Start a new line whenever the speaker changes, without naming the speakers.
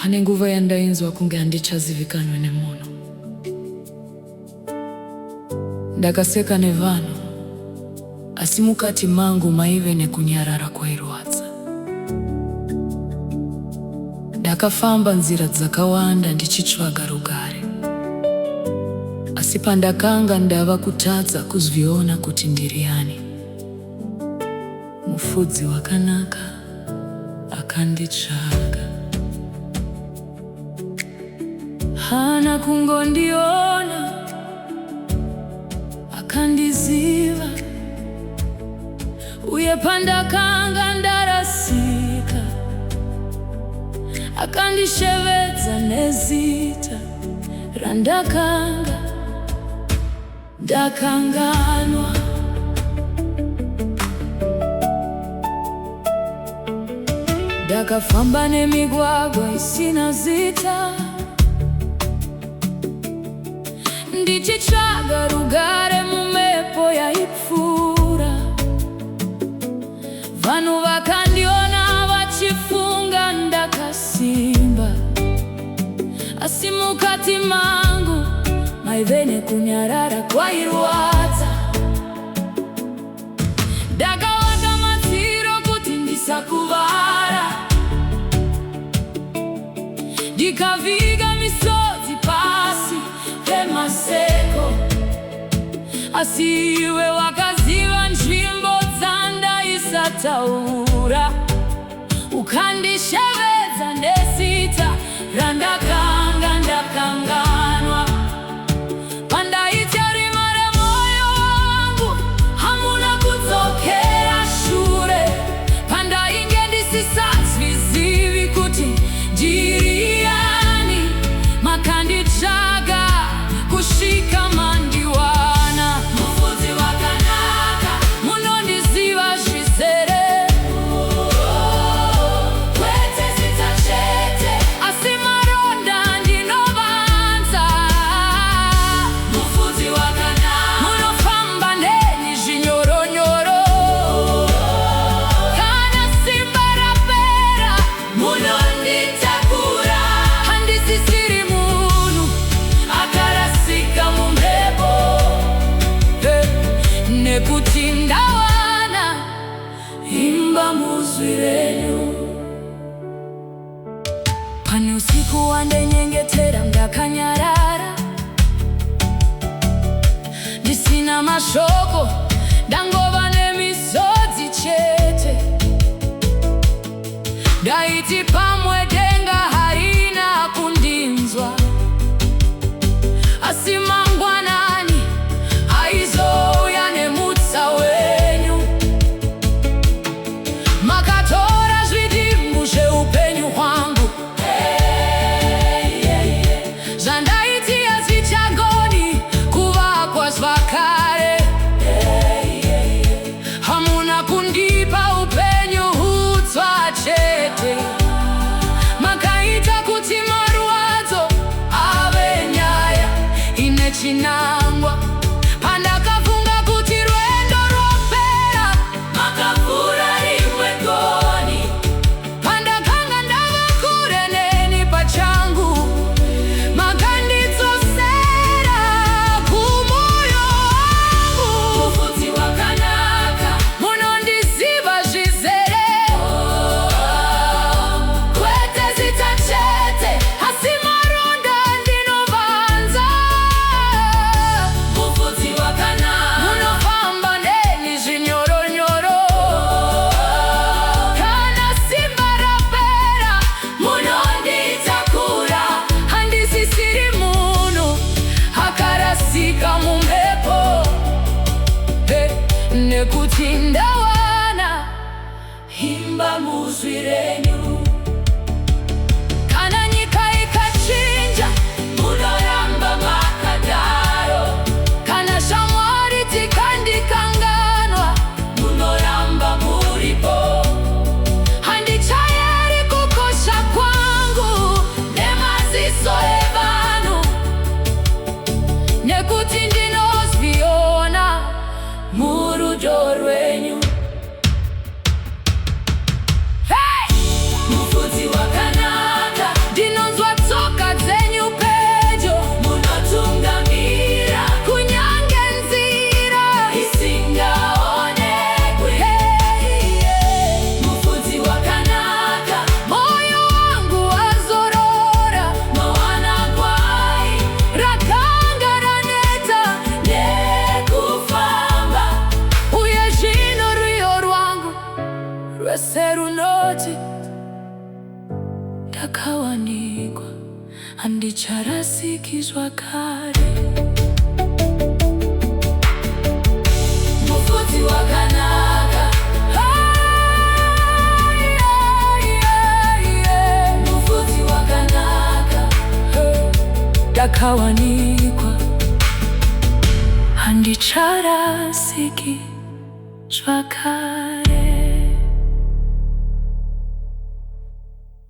pane nguva yandainzwa kunge handichazivikanwe nemunhu. Ndakaseka nevanhu, asi mukati mangu maive nekunyarara kwairwadza. Ndakafamba nzira dzakawanda ndichitsvaga rugare, asi pandakanga ndava kutadza kuzviona kuti ndiri ani, mufudzi wakanaka akanditsvaga. Hana kungondiona, akandiziva, uye pandakanga ndarasika akandishevedza nezita randakanga ndakanganwa. Ndakafamba nemigwagwa isina zita, ndichitsvaga rugare mumhepo yaipfuura. Vanhu vakandiona vachifunga ndakasimba, asi mukati mangu maive nekunyarara kwairwadza. Ndakavaka madziro kuti ndisakuvara, ndikaviga misodzi pasi pemaseko, asi iwe wakaziva nzvimbo dzandaisataura, ukandishevedza nezita randakanga ndakanganwa. Pandaita rima remwoyo wangu, hamuna kudzokera shure. Pandainge ndisisazvizivi kuti ndiri ani, makanditsvaga kusvika mandiwana. Mufudzi wakanaka, munondiziva zvizere, kwete zita chete, asi maronda ndinovanza. Mufudzi wakanaka, munofamba neni zvinyoronyoro, kana simba rapera munonditakura. Handisisiri munhu akarasika mumhepo, nekuti ndawana imba muzwi renyu. Pane usiku wandenyengetera ndakanyarara, ndisina mashoko, ndangova nemisodzi chete. Ndaiti pamwe denga harina kundinzwa, asi mangwanani aizouya nemutsa wenyu. Makatora zvidimbu zveupenyu hwangu, zvandaiti hazvichagoni kuvakwa zvakare. Hamuna kundipa upenyu hutsva chete, makaita kuti marwadzo ave nyaya ine chinangwa. Pandakafunga kuti rwendo ropera, makavhura rimwe goni. Pandakanga ndava kure neni pachangu, makandidzosera kumoyo wangu. Mufudzi wakanaka, munondiziva zvizere, kwete zita chete, asi maronda ndinovanza. Mufudzi wakanaka, munofamba neni zvinyoronyoro, kana simba rapera munonditakura. Handisisiri munhu akarasika mumhepo, nekuti ndawana imba muzwi renyu. Kana nyika ikachinja, munoramba makadaro. Kana shamwari tikandikanganwa, munoramba muripo. Handichayeri kukosha kwangu nemaziso evanhu, nekuti ndinozviona murudo rwenyu. Rwaserunoti ndakawanikwa handicharasikizwa kare. Mufudzi wakanaka, mufudzi wakanaka, ndakawanikwa handicharasikizwa kare.